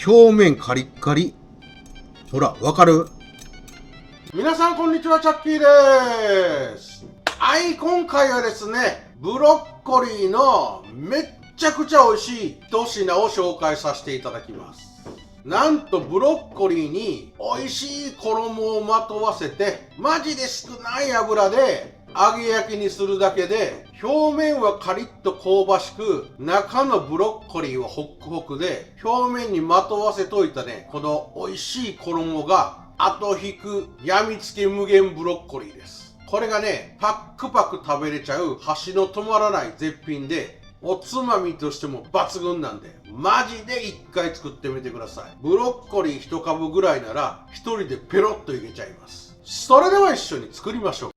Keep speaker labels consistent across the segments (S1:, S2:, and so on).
S1: 表面カリッカリ。ほら、わかる？
S2: 皆さんこんにちは、チャッキーです。今回はですね、ブロッコリーのめっちゃくちゃ美味しい一品を紹介させていただきます。なんとブロッコリーに美味しい衣をまとわせて、マジで少ない油で揚げ焼きにするだけで、表面はカリッと香ばしく、中のブロッコリーはホックホクで、表面にまとわせといたね、この美味しい衣が後引くやみつき無限ブロッコリーです。これがね、パックパク食べれちゃう箸の止まらない絶品で、おつまみとしても抜群なんで、マジで一回作ってみてください。ブロッコリー一株ぐらいなら、一人でペロッといけちゃいます。それでは一緒に作りましょう。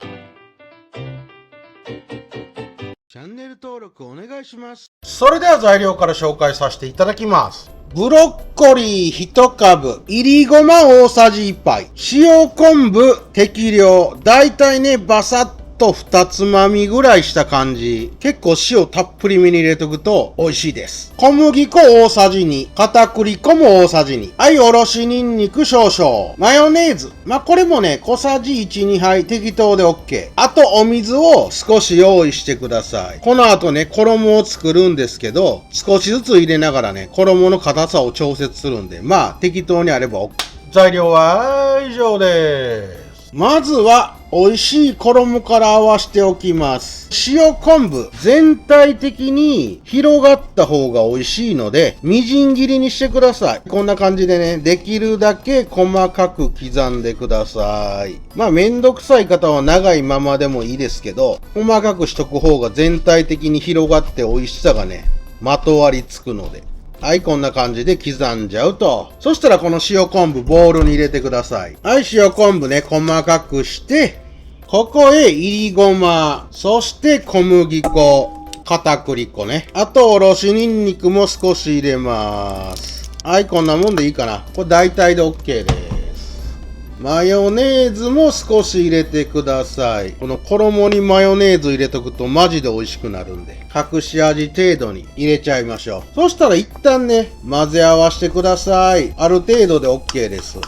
S2: チャンネル登録お願いします。それでは材料から紹介させていただきます。ブロッコリー1株、いりごま大さじ1杯、塩昆布適量、だいたいね、バサッと2つまみぐらいした感じ。結構塩たっぷりめに入れとくと美味しいです。小麦粉大さじ2、片栗粉も大さじ2、おろしニンニク少々、マヨネーズ。これもね、小さじ1、2杯適当で OK。あとお水を少し用意してください。この後ね、衣を作るんですけど、少しずつ入れながらね、衣の硬さを調節するんで、適当にあれば OK。材料は以上です。まずは美味しい衣から合わせておきます。塩昆布全体的に広がった方が美味しいので、みじん切りにしてください。こんな感じでね、できるだけ細かく刻んでください。めんどくさい方は長いままでもいいですけど、細かくしとく方が全体的に広がって美味しさがね、まとわりつくので。こんな感じで刻んじゃうと。そしたらこの塩昆布ボウルに入れてください。塩昆布ね、細かくして、ここへいりごま、そして小麦粉、片栗粉ね。あとおろしニンニクも少し入れます。こんなもんでいいかな。これ大体で OK です。マヨネーズも少し入れてください。この衣にマヨネーズ入れとくとマジで美味しくなるんで、隠し味程度に入れちゃいましょう。そしたら一旦ね、混ぜ合わせてください。ある程度で OK です。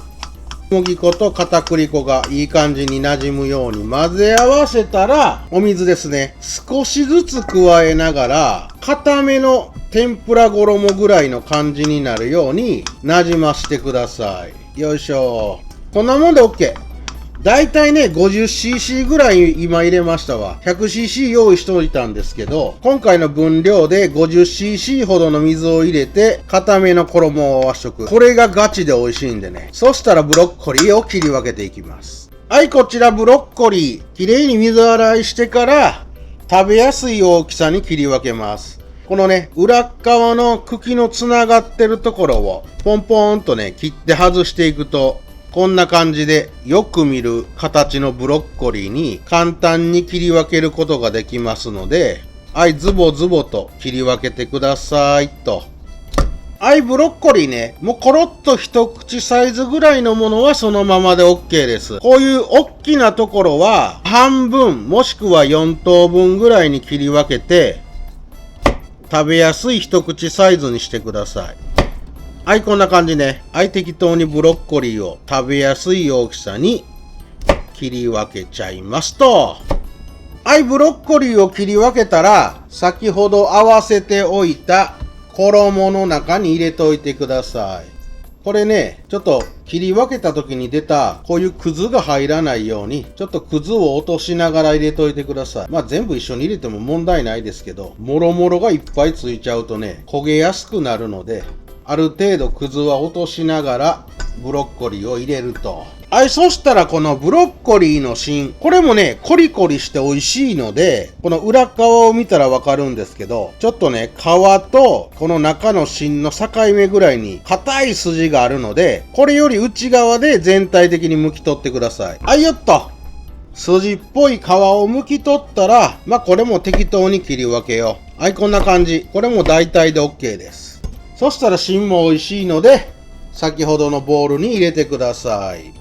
S2: 小麦粉と片栗粉がいい感じに馴染むように混ぜ合わせたら、お水ですね。少しずつ加えながら、固めの天ぷら衣ぐらいの感じになるように馴染ませてください。よいしょ。こんなもんで OK。だいたいね、50cc ぐらい今入れましたわ。100cc 用意しておいたんですけど、今回の分量で 50cc ほどの水を入れて、固めの衣を合わしとく。これがガチで美味しいんでね。そしたらブロッコリーを切り分けていきます。こちらブロッコリー。きれいに水洗いしてから、食べやすい大きさに切り分けます。このね、裏側の茎のつながってるところを、ポンポンとね、切って外していくと、こんな感じでよく見る形のブロッコリーに簡単に切り分けることができますので、ズボズボと切り分けてくださいと。ブロッコリーね、もうコロッと一口サイズぐらいのものはそのままで OK です。こういう大きなところは半分もしくは4等分ぐらいに切り分けて、食べやすい一口サイズにしてください。こんな感じね。適当にブロッコリーを食べやすい大きさに切り分けちゃいますと。ブロッコリーを切り分けたら、先ほど合わせておいた衣の中に入れておいてください。これね、ちょっと切り分けた時に出たこういうくずが入らないように、ちょっとくずを落としながら入れておいてください。全部一緒に入れても問題ないですけど、もろもろがいっぱいついちゃうとね、焦げやすくなるので、ある程度くずは落としながらブロッコリーを入れると。そしたらこのブロッコリーの芯、これもね、コリコリして美味しいので、この裏側を見たらわかるんですけど、ちょっとね、皮とこの中の芯の境目ぐらいに硬い筋があるので、これより内側で全体的に剥き取ってください。よっと。筋っぽい皮を剥き取ったら、これも適当に切り分けよう。こんな感じ。これも大体で OK です。そしたら芯も美味しいので、先ほどのボウルに入れてください。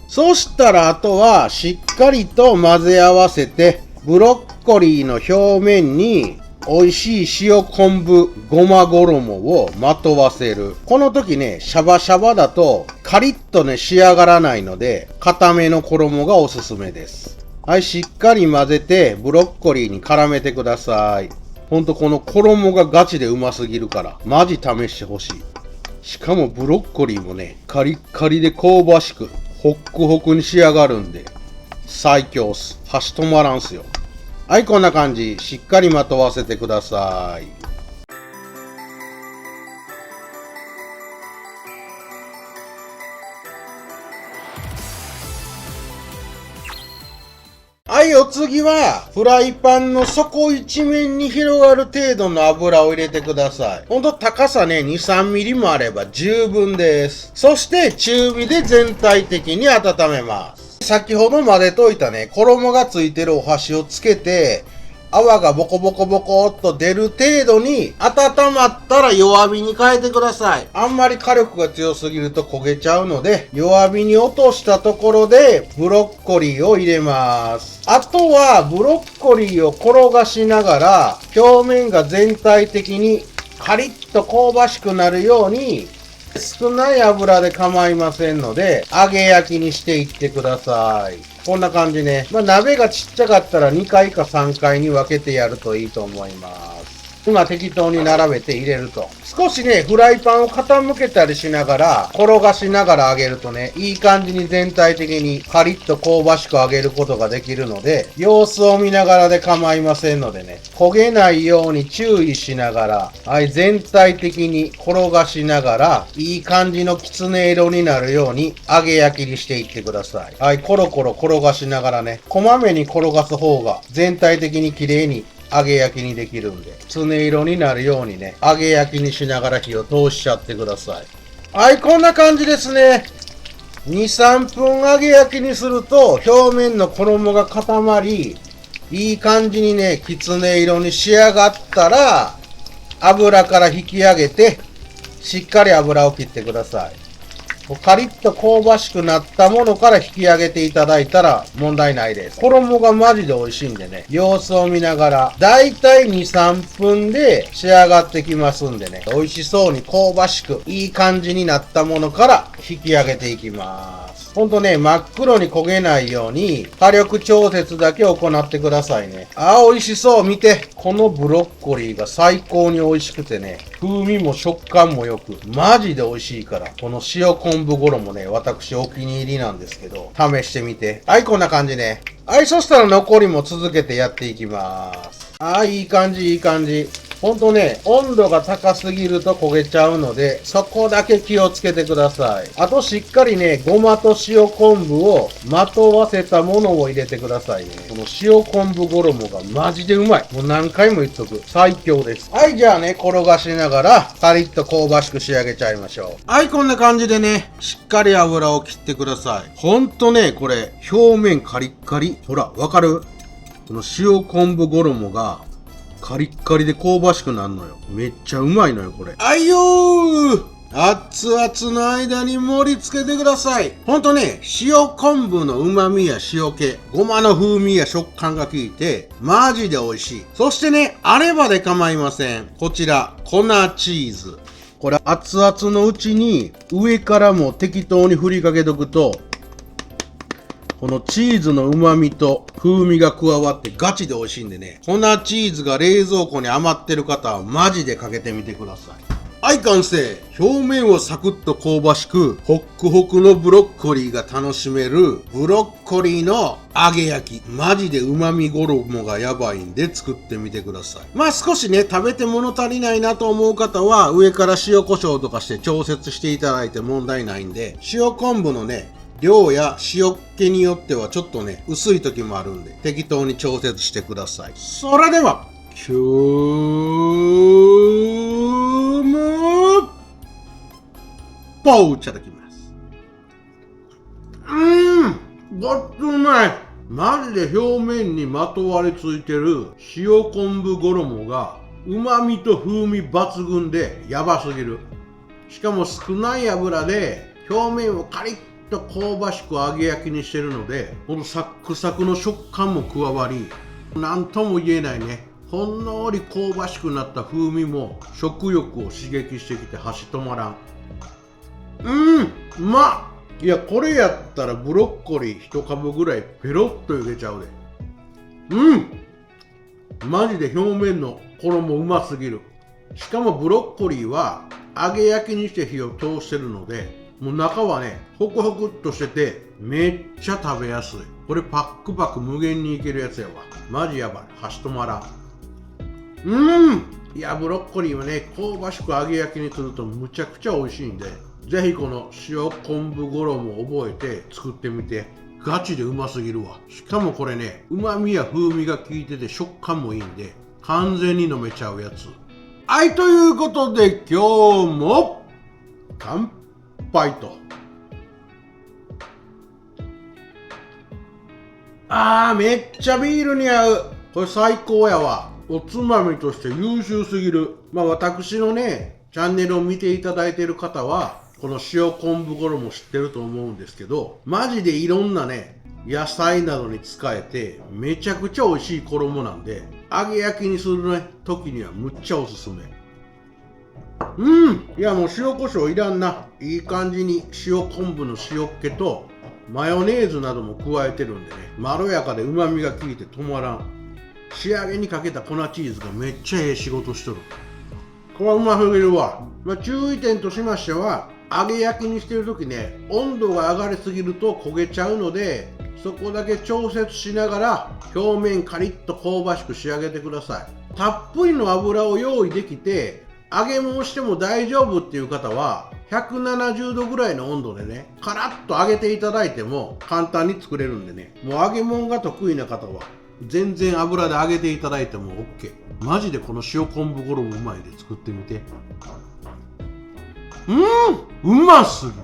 S2: そしたらあとはしっかりと混ぜ合わせて、ブロッコリーの表面に美味しい塩昆布ごま衣をまとわせる。この時ね、シャバシャバだとカリッとね仕上がらないので、固めの衣がおすすめです。はい、しっかり混ぜてブロッコリーに絡めてください。ほんとこの衣がガチでうますぎるから、マジ試してほしい。しかもブロッコリーもね、カリッカリで香ばしく、ホックホクに仕上がるんで、最強っす。箸止まらんすよ。はい、こんな感じ。しっかりまとわせてください。はい、お次は、フライパンの底一面に広がる程度の油を入れてください。ほんと高さね、2、3ミリもあれば十分です。そして中火で全体的に温めます。先ほど混ぜといたね、衣がついてるお箸をつけて、泡がボコボコボコっと出る程度に温まったら弱火に変えてください。あんまり火力が強すぎると焦げちゃうので、弱火に落としたところでブロッコリーを入れます。あとはブロッコリーを転がしながら表面が全体的にカリッと香ばしくなるように少ない油で構いませんので揚げ焼きにしていってください。こんな感じね。鍋がちっちゃかったら2回か3回に分けてやるといいと思います。今適当に並べて入れると。少しね、フライパンを傾けたりしながら、転がしながら揚げるとね、いい感じに全体的にカリッと香ばしく揚げることができるので、様子を見ながらで構いませんのでね、焦げないように注意しながら、はい、全体的に転がしながら、いい感じのきつね色になるように揚げ焼きにしていってください。はい、コロコロ転がしながらね、こまめに転がす方が全体的に綺麗に揚げ焼きにできるんで、きつね色になるようにね、揚げ焼きにしながら火を通しちゃってください。はい、こんな感じですね。2、3分揚げ焼きにすると、表面の衣が固まり、いい感じにね、きつね色に仕上がったら、油から引き上げて、しっかり油を切ってください。カリッと香ばしくなったものから引き上げていただいたら問題ないです。衣がマジで美味しいんでね、様子を見ながら、だいたい2、3分で仕上がってきますんでね、美味しそうに香ばしく、いい感じになったものから引き上げていきます。ほんとね、真っ黒に焦げないように、火力調節だけ行ってくださいね。美味しそう。見て。このブロッコリーが最高に美味しくてね、風味も食感も良く、マジで美味しいから、この塩昆布衣ね、私お気に入りなんですけど、試してみて。はい、こんな感じね。はい、そしたら残りも続けてやっていきます。いい感じ、いい感じ。ほんとね、温度が高すぎると焦げちゃうので、そこだけ気をつけてください。あとしっかりね、ごまと塩昆布をまとわせたものを入れてくださいね。この塩昆布衣がマジでうまい。もう何回も言っとく。最強です。はい、じゃあね、転がしながら、カリッと香ばしく仕上げちゃいましょう。はい、こんな感じでね、しっかり油を切ってください。ほんとね、これ、表面カリッカリ。ほら、わかる？この塩昆布衣が、カリッカリで香ばしくなるのよ。めっちゃうまいのよ、これ。あいよー！熱々の間に盛り付けてください。ほんとね、塩昆布の旨味や塩気、ごまの風味や食感が効いて、マジで美味しい。そしてね、あればで構いません。こちら、粉チーズ。これ熱々のうちに上からも適当に振りかけとくと、このチーズの旨味と風味が加わってガチで美味しいんでね。粉チーズが冷蔵庫に余ってる方はマジでかけてみてください。はい、完成。表面をサクッと香ばしく、ホックホクのブロッコリーが楽しめる、ブロッコリーの揚げ焼き。マジで旨味衣がやばいんで作ってみてください。少しね、食べて物足りないなと思う方は、上から塩コショウとかして調節していただいて問題ないんで、塩昆布のね、量や塩気によってはちょっとね、薄い時もあるんで、適当に調節してください。それでは、今日も、ポーいただきます。ごっつうまい。マジで表面にまとわりついてる塩昆布衣が、旨味と風味抜群でやばすぎる。しかも少ない油で表面をカリッと香ばしく揚げ焼きにしてるので、このサックサクの食感も加わり、なんとも言えないね、ほんのり香ばしくなった風味も食欲を刺激してきて箸止まらん。うまっ。いや、これやったらブロッコリー1株ぐらいペロッと茹でちゃうで。マジで表面の衣うますぎる。しかもブロッコリーは揚げ焼きにして火を通してるので、もう中はね、ホクホクっとしててめっちゃ食べやすい。これパックパク無限にいけるやつやわ。マジやばい。箸止まらん。いや、ブロッコリーはね、香ばしく揚げ焼きにするとむちゃくちゃ美味しいんで、ぜひこの塩昆布衣を覚えて作ってみて。ガチでうますぎるわ。しかもこれね、旨味や風味が効いてて食感もいいんで、完全に飲めちゃうやつ。はい、ということで今日も乾杯と。めっちゃビールに合う。これ最高やわ。おつまみとして優秀すぎる。私のね、チャンネルを見ていただいている方は、この塩昆布衣知ってると思うんですけど、マジでいろんなね、野菜などに使えて、めちゃくちゃ美味しい衣なんで、揚げ焼きにするね、時にはむっちゃおすすめ。いやもう塩コショウいらんな。いい感じに塩昆布の塩っ気と、マヨネーズなども加えてるんでね、まろやかで旨味が効いて止まらん。仕上げにかけた粉チーズがめっちゃええ仕事しとる。これはうますぎるわ。注意点としましては、揚げ焼きにしてるときね、温度が上がりすぎると焦げちゃうので、そこだけ調節しながら表面カリッと香ばしく仕上げてください。たっぷりの油を用意できて揚げ物しても大丈夫っていう方は170度ぐらいの温度でね、カラッと揚げていただいても簡単に作れるんでね、もう揚げ物が得意な方は全然油で揚げていただいても OK。 マジでこの塩昆布衣うまいで作ってみて。うますぎる。